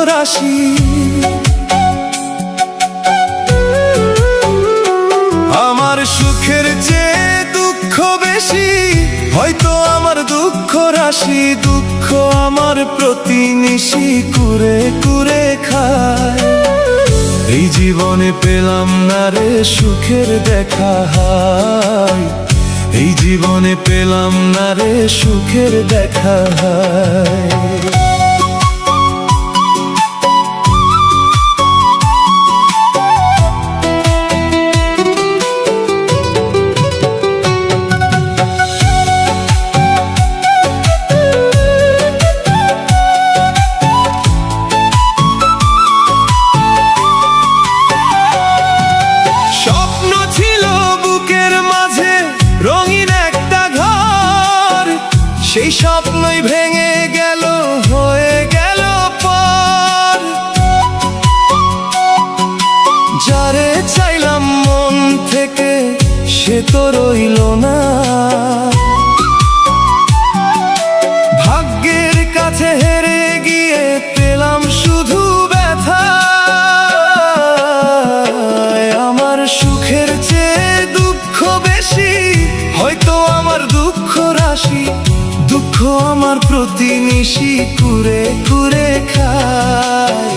রাশি। আমার সুখের চেয়ে দুঃখ বেশি, হয়তো আমার দুঃখ রাশি। দুঃখ আমার প্রতিনিশি কুরে কুরে খায়। এই জীবনে পেলাম না রে সুখের দেখা হায়, এই জীবনে পেলাম না রে সুখের দেখা হায়। স্বপ্ন ছিল বুকের মাঝে রঙিন একটা ঘর, সেই স্বপ্নই ভেঙে গেল হয়ে গেল পর। যারে চাইলাম মন থেকে সে তো রইল না, ভাগ্যের কাছে হেরে গিয়ে পেলাম শুধু ব্যথা। আমার সুখের চেয়ে দুঃখ বেশি, হয়তো আমার দুঃখ রাশি। দুঃখ আমার প্রতিনিশি কুরে কুরে খায়।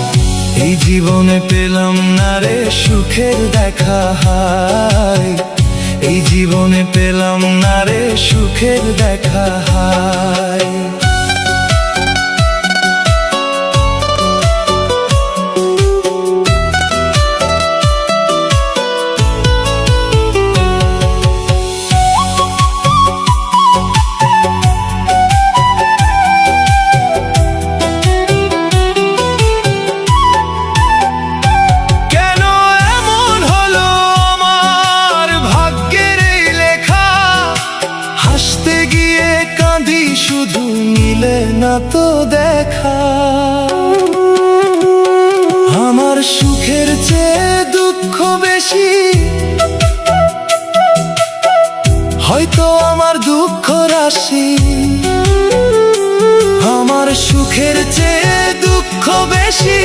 এই জীবনে পেলাম না রে সুখের দেখা হায়, এই জীবনে পেলাম না রে সুখের দেখা হায়। শুধু মিলে না তো দেখা, আমার সুখের চেয়ে দুঃখ বেশি, হয়তো আমার দুঃখ রাশি। আমার সুখের চেয়ে দুঃখ বেশি,